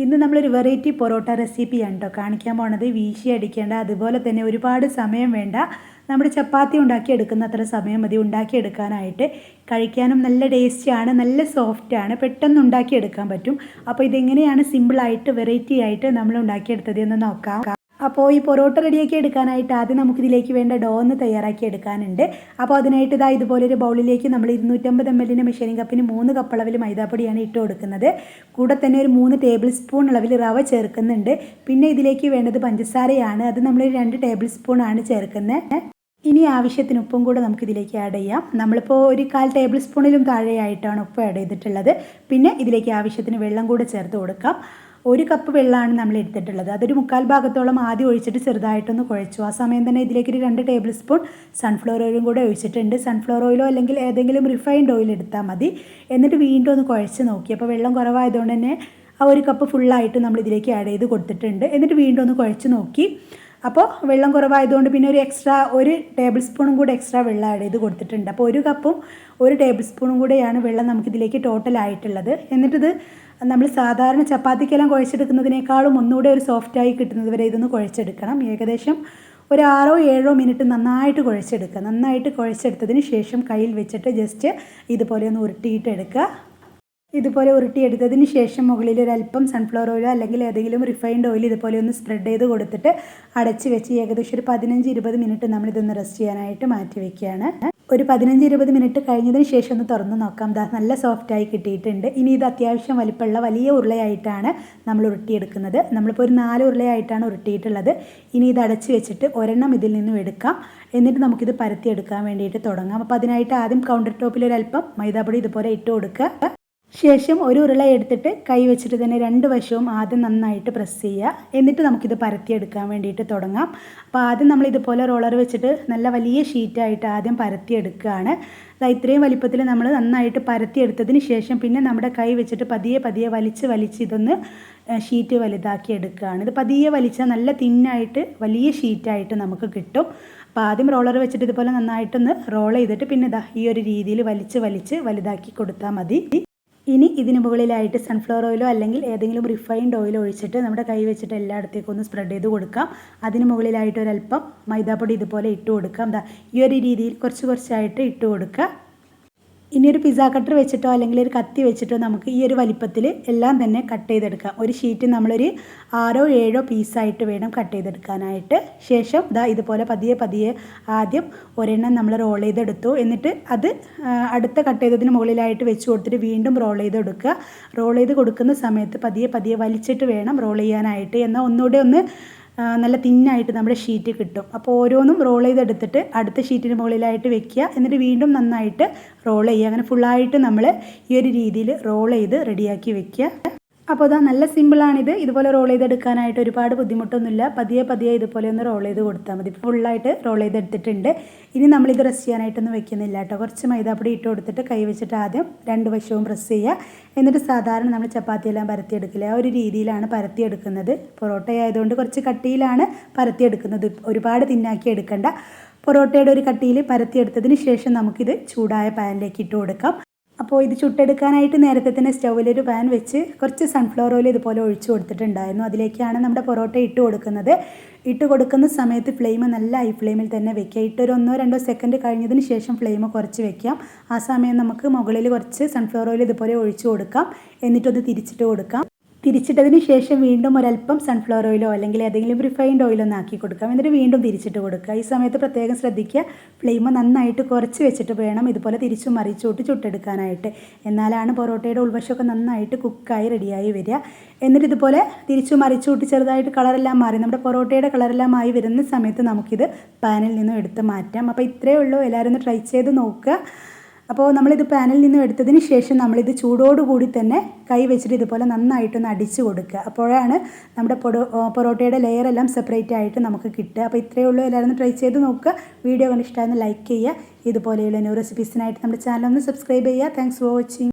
ഇന്ന് നമ്മളൊരു വെറൈറ്റി പൊറോട്ട റെസിപ്പിയാണ് കേട്ടോ കാണിക്കാൻ പോണത്. വീശി അടിക്കേണ്ട, അതുപോലെ തന്നെ ഒരുപാട് സമയം വേണ്ട. നമ്മുടെ ചപ്പാത്തി ഉണ്ടാക്കിയെടുക്കുന്ന അത്ര സമയം മതി ഉണ്ടാക്കിയെടുക്കാനായിട്ട്. കഴിക്കാനും നല്ല ടേസ്റ്റിയാണ്, നല്ല സോഫ്റ്റാണ്, പെട്ടെന്ന് ഉണ്ടാക്കിയെടുക്കാൻ പറ്റും. അപ്പോൾ ഇതെങ്ങനെയാണ് സിമ്പിളായിട്ട് വെറൈറ്റി ആയിട്ട് നമ്മൾ ഉണ്ടാക്കിയെടുത്തത് എന്ന് നോക്കാം. അപ്പോൾ ഈ പൊറോട്ട റെഡിയാക്കി എടുക്കാനായിട്ട് ആദ്യം നമുക്കിതിലേക്ക് വേണ്ട ഡോ ഒന്ന് തയ്യാറാക്കി എടുക്കാനുണ്ട്. അപ്പോൾ അതിനായിട്ട് ഇതാ ഇതുപോലൊരു ബൗളിലേക്ക് നമ്മൾ 250 ml മെഷറിംഗ് കപ്പിന് 3 കപ്പ് അളവിൽ മൈദാപ്പൊടിയാണ് ഇട്ട് കൊടുക്കുന്നത്. കൂടെ തന്നെ ഒരു 3 ടേബിൾ സ്പൂൺ അളവിൽ റവ ചേർക്കുന്നുണ്ട്. പിന്നെ ഇതിലേക്ക് വേണ്ടത് പഞ്ചസാരയാണ്. അത് നമ്മൾ 2 ടേബിൾ സ്പൂൺ ആണ് ചേർക്കുന്നത്. ഇനി ആവശ്യത്തിന് ഉപ്പും കൂടെ നമുക്കിതിലേക്ക് ആഡ് ചെയ്യാം. നമ്മളിപ്പോൾ ഒരു 1/4 ടേബിൾ സ്പൂണിലും താഴെയായിട്ടാണ് ഉപ്പ് ആഡ് ചെയ്തിട്ടുള്ളത്. പിന്നെ ഇതിലേക്ക് ആവശ്യത്തിന് വെള്ളം കൂടെ ചേർത്ത് കൊടുക്കാം. 1 കപ്പ് വെള്ളമാണ് നമ്മൾ എടുത്തിട്ടുള്ളത്. അതൊരു 1/4 ഭാഗത്തോളം ആദ്യം ഒഴിച്ചിട്ട് ചെറുതായിട്ടൊന്ന് കുഴച്ചു. ആ സമയം തന്നെ ഇതിലേക്ക് ഒരു 2 ടേബിൾ സ്പൂൺ സൺഫ്ലവർ ഓയിലും കൂടെ ഒഴിച്ചിട്ടുണ്ട്. സൺഫ്ലവർ ഓയിലോ അല്ലെങ്കിൽ ഏതെങ്കിലും റിഫൈൻഡ് ഓയിൽ എടുത്താൽ മതി. എന്നിട്ട് വീണ്ടും ഒന്ന് കുഴച്ച് നോക്കി. അപ്പോൾ വെള്ളം കുറവായതുകൊണ്ട് തന്നെ ആ 1 കപ്പ് ഫുള്ളായിട്ട് നമ്മൾ ഇതിലേക്ക് ആഡ് ചെയ്ത് കൊടുത്തിട്ടുണ്ട്. എന്നിട്ട് വീണ്ടും ഒന്ന് കുഴച്ച് നോക്കി. അപ്പോൾ വെള്ളം കുറവായതുകൊണ്ട് പിന്നെ ഒരു ടേബിൾ സ്പൂണും കൂടെ എക്സ്ട്രാ വെള്ളം ആഡ് ചെയ്ത് കൊടുത്തിട്ടുണ്ട്. അപ്പോൾ 1 കപ്പും 1 ടേബിൾ സ്പൂണും കൂടെയാണ് വെള്ളം നമുക്കിതിലേക്ക് ടോട്ടലായിട്ടുള്ളത്. എന്നിട്ടിത് നമ്മൾ സാധാരണ ചപ്പാത്തിക്കെല്ലാം കുഴച്ചെടുക്കുന്നതിനേക്കാളും ഒന്നുകൂടെ ഒരു സോഫ്റ്റായി കിട്ടുന്നത് വരെ ഇതൊന്ന് കുഴച്ചെടുക്കണം. ഏകദേശം ഒരു 6-7 മിനിറ്റ് നന്നായിട്ട് കുഴച്ചെടുക്കുക. നന്നായിട്ട് കുഴച്ചെടുത്തതിന് ശേഷം കയ്യിൽ വെച്ചിട്ട് ജസ്റ്റ് ഇതുപോലെ ഒന്ന് ഉരുട്ടിയിട്ടെടുക്കുക. ഇതുപോലെ ഉരുട്ടിയെടുത്തതിന് ശേഷം മുകളിൽ ഒരല്പം സൺഫ്ലവർ ഓയിലോ അല്ലെങ്കിൽ ഏതെങ്കിലും റിഫൈൻഡ് ഓയിൽ ഇതുപോലെ ഒന്ന് സ്പ്രെഡ് ചെയ്ത് കൊടുത്തിട്ട് അടച്ച് വെച്ച് ഏകദേശം ഒരു 15-20 മിനിറ്റ് നമ്മളിതൊന്ന് റെസ്റ്റ് ചെയ്യാനായിട്ട് മാറ്റി വയ്ക്കുകയാണ്. ഒരു 15-20 മിനിറ്റ് കഴിഞ്ഞതിന് ശേഷം ഒന്ന് തുറന്ന് നോക്കാം. നല്ല സോഫ്റ്റായി കിട്ടിയിട്ടുണ്ട്. ഇനി ഇത് അത്യാവശ്യം വലിപ്പമുള്ള വലിയ ഉരുളയായിട്ടാണ് നമ്മൾ ഉരുട്ടിയെടുക്കുന്നത്. നമ്മളിപ്പോൾ ഒരു 4 ഉരുളയായിട്ടാണ് ഉരുട്ടിയിട്ടുള്ളത്. ഇനി ഇത് അടച്ച് വെച്ചിട്ട് ഒരെണ്ണം ഇതിൽ നിന്നും എടുക്കാം. എന്നിട്ട് നമുക്കിത് പരത്തിയെടുക്കാൻ വേണ്ടിയിട്ട് തുടങ്ങാം. അപ്പോൾ അതിനായിട്ട് ആദ്യം കൗണ്ടർ ടോപ്പിൽ ഒരല്പം മൈദാപ്പൊടി ഇതുപോലെ ഇട്ട് കൊടുക്കുക. ശേഷം ഒരു ഉരുള എടുത്തിട്ട് കൈ വെച്ചിട്ട് തന്നെ 2 വശവും ആദ്യം നന്നായിട്ട് പ്രസ് ചെയ്യുക. എന്നിട്ട് നമുക്കിത് പരത്തിയെടുക്കാൻ വേണ്ടിയിട്ട് തുടങ്ങാം. അപ്പോൾ ആദ്യം നമ്മൾ ഇതുപോലെ റോളർ വെച്ചിട്ട് നല്ല വലിയ ഷീറ്റായിട്ട് ആദ്യം പരത്തിയെടുക്കുകയാണ്. ഇത്രയും വലിപ്പത്തിൽ നമ്മൾ നന്നായിട്ട് പരത്തിയെടുത്തതിന് ശേഷം പിന്നെ നമ്മുടെ കൈ വെച്ചിട്ട് പതിയെ വലിച്ച് ഇതൊന്ന് ഷീറ്റ് വലുതാക്കി എടുക്കുകയാണ്. ഇത് പതിയെ വലിച്ചാൽ നല്ല തിന്നായിട്ട് വലിയ ഷീറ്റായിട്ട് നമുക്ക് കിട്ടും. അപ്പോൾ ആദ്യം റോളർ വെച്ചിട്ട് ഇതുപോലെ നന്നായിട്ടൊന്ന് റോൾ ചെയ്തിട്ട് പിന്നെ ഈ ഒരു രീതിയിൽ വലിച്ച് വലുതാക്കി കൊടുത്താൽ മതി. ഇനി ഇതിന് മുകളിലായിട്ട് സൺഫ്ലവർ ഓയിലോ അല്ലെങ്കിൽ ഏതെങ്കിലും റിഫൈൻഡ് ഓയിലോ ഒഴിച്ചിട്ട് നമ്മുടെ കൈ വെച്ചിട്ട് എല്ലായിടത്തേക്കും ഒന്ന് സ്പ്രെഡ് ചെയ്ത് കൊടുക്കാം. അതിന് മുകളിലായിട്ട് ഒരല്പം മൈദാപ്പൊടി ഇതുപോലെ ഇട്ട് കൊടുക്കാം. ഈ ഒരു രീതിയിൽ കുറച്ചായിട്ട് ഇട്ട് കൊടുക്കുക. ഇനി ഒരു പിസ്സ കട്ടർ വെച്ചിട്ടോ അല്ലെങ്കിൽ ഒരു കത്തി വെച്ചിട്ടോ നമുക്ക് ഈ ഒരു വലിപ്പത്തിൽ എല്ലാം തന്നെ കട്ട് ചെയ്തെടുക്കാം. ഒരു ഷീറ്റ് നമ്മളൊരു 6-7 പീസായിട്ട് വേണം കട്ട് ചെയ്തെടുക്കാനായിട്ട്. ശേഷം ഇതുപോലെ പതിയെ ആദ്യം ഒരെണ്ണം നമ്മൾ റോൾ ചെയ്തെടുത്തു. എന്നിട്ട് അത് അടുത്ത കട്ട് ചെയ്തതിന് മുകളിലായിട്ട് വെച്ച് കൊടുത്തിട്ട് വീണ്ടും റോൾ ചെയ്തെടുക്കുക. റോൾ ചെയ്ത് കൊടുക്കുന്ന സമയത്ത് പതിയെ വലിച്ചിട്ട് വേണം റോൾ ചെയ്യാനായിട്ട്. എന്നാൽ ഒന്നുകൂടെ ഒന്ന് നല്ല തിന്നായിട്ട് നമ്മുടെ ഷീറ്റ് കിട്ടും. അപ്പോൾ ഓരോന്നും റോൾ ചെയ്തെടുത്തിട്ട് അടുത്ത ഷീറ്റിന് മുകളിലായിട്ട് വെക്കുക. എന്നിട്ട് വീണ്ടും നന്നായിട്ട് റോൾ ചെയ്യുക. അങ്ങനെ ഫുള്ളായിട്ട് നമ്മൾ ഈ ഒരു രീതിയിൽ റോൾ ചെയ്ത് റെഡിയാക്കി വെക്കുക. അപ്പോൾ നല്ല സിമ്പിളാണിത്. ഇതുപോലെ റോൾ ചെയ്തെടുക്കാനായിട്ട് ഒരുപാട് ബുദ്ധിമുട്ടൊന്നുമില്ല. പതിയെ ഇതുപോലെ ഒന്ന് റോൾ ചെയ്ത് കൊടുത്താൽ മതി. ഫുള്ളായിട്ട് റോൾ ചെയ്തെടുത്തിട്ടുണ്ട്. ഇനി നമ്മളിത് റെസ്റ്റ് ചെയ്യാനായിട്ടൊന്നും വെക്കുന്നില്ല കേട്ടോ. കുറച്ച് മൈദാപ്പൊടി ഇട്ട് കൊടുത്തിട്ട് കൈ വെച്ചിട്ട് ആദ്യം 2 വശവും പ്രസ് ചെയ്യുക. എന്നിട്ട് സാധാരണ നമ്മൾ ചപ്പാത്തിയെല്ലാം പരത്തിയെടുക്കില്ല, ആ ഒരു രീതിയിലാണ് പരത്തിയെടുക്കുന്നത്. പൊറോട്ട ആയതുകൊണ്ട് കുറച്ച് കട്ടിയിലാണ് പരത്തിയെടുക്കുന്നത്. ഒരുപാട് തിന്നാക്കി എടുക്കണ്ട. പൊറോട്ടയുടെ ഒരു കട്ടിയിൽ പരത്തിയെടുത്തതിന് ശേഷം നമുക്കിത് ചൂടായ പാനിലേക്ക് ഇട്ട് കൊടുക്കാം. അപ്പോൾ ഇത് ചുട്ടെടുക്കാനായിട്ട് നേരത്തെ തന്നെ സ്റ്റൗവിലൊരു പാൻ വെച്ച് കുറച്ച് സൺഫ്ലവർ ഓയിൽ ഇതുപോലെ ഒഴിച്ചു കൊടുത്തിട്ടുണ്ടായിരുന്നു. അതിലേക്കാണ് നമ്മുടെ പൊറോട്ട ഇട്ട് കൊടുക്കുന്നത്. ഇട്ട് കൊടുക്കുന്ന സമയത്ത് ഫ്ലെയിം നല്ല ഹൈ ഫ്ലെയിമിൽ തന്നെ വെക്കുക. ഇട്ടൊരു 1-2 സെക്കൻഡ് കഴിഞ്ഞതിന് ശേഷം ഫ്ലെയിം കുറച്ച് വെക്കാം. ആ സമയം നമുക്ക് മുകളിൽ കുറച്ച് സൺഫ്ലവർ ഓയിൽ ഇതുപോലെ ഒഴിച്ചു കൊടുക്കാം. എന്നിട്ടൊന്ന് തിരിച്ചിട്ട് കൊടുക്കാം. തിരിച്ചിട്ടതിന് ശേഷം വീണ്ടും ഒരല്പം സൺഫ്ലവർ ഓയിലോ അല്ലെങ്കിൽ ഏതെങ്കിലും റിഫൈൻഡ് ഓയിലോ ഒന്ന് ആക്കി കൊടുക്കാം. എന്നിട്ട് വീണ്ടും തിരിച്ചിട്ട് കൊടുക്കുക. ഈ സമയത്ത് പ്രത്യേകം ശ്രദ്ധിക്കുക, ഫ്ലെയിം നന്നായിട്ട് കുറച്ച് വെച്ചിട്ട് വേണം ഇതുപോലെ തിരിച്ചും മറിച്ചോട്ട് ചുട്ടെടുക്കാനായിട്ട്. എന്നാലാണ് പൊറോട്ടയുടെ ഉൾവശമൊക്കെ നന്നായിട്ട് കുക്കായി റെഡിയായി വരിക. എന്നിട്ട് ഇതുപോലെ തിരിച്ചും മറിച്ചോട്ട് ചെറുതായിട്ട് കളറെല്ലാം മാറി നമ്മുടെ പൊറോട്ടയുടെ കളറെല്ലാം ആയി വരുന്ന സമയത്ത് നമുക്കിത് പാനിൽ നിന്നും എടുത്ത് മാറ്റാം. അപ്പോൾ ഇത്രയേ ഉള്ളൂ. എല്ലാവരും ഒന്ന് ട്രൈ ചെയ്ത് നോക്കുക. അപ്പോൾ നമ്മളിത് പാനിൽ നിന്നും എടുത്തതിന് ശേഷം നമ്മളിത് ചൂടോടുകൂടി തന്നെ കൈ വെച്ചിട്ട് ഇതുപോലെ നന്നായിട്ടൊന്ന് അടിച്ച് കൊടുക്കുക. അപ്പോഴാണ് നമ്മുടെ പൊറോട്ടയുടെ ലെയറെല്ലാം സെപ്പറേറ്റ് ആയിട്ട് നമുക്ക് കിട്ടുക. അപ്പോൾ ഇത്രയേ ഉള്ളൂ. എല്ലാവരും ഒന്ന് ട്രൈ ചെയ്ത് നോക്കുക. വീഡിയോ കണ്ട് ഇഷ്ടമായെന്ന് ലൈക്ക് ചെയ്യുക. ഇതുപോലെയുള്ള ന്യൂ റെസിപ്പീസിനായിട്ട് നമ്മുടെ ചാനൽ ഒന്ന് സബ്സ്ക്രൈബ് ചെയ്യുക. Thanks for watching.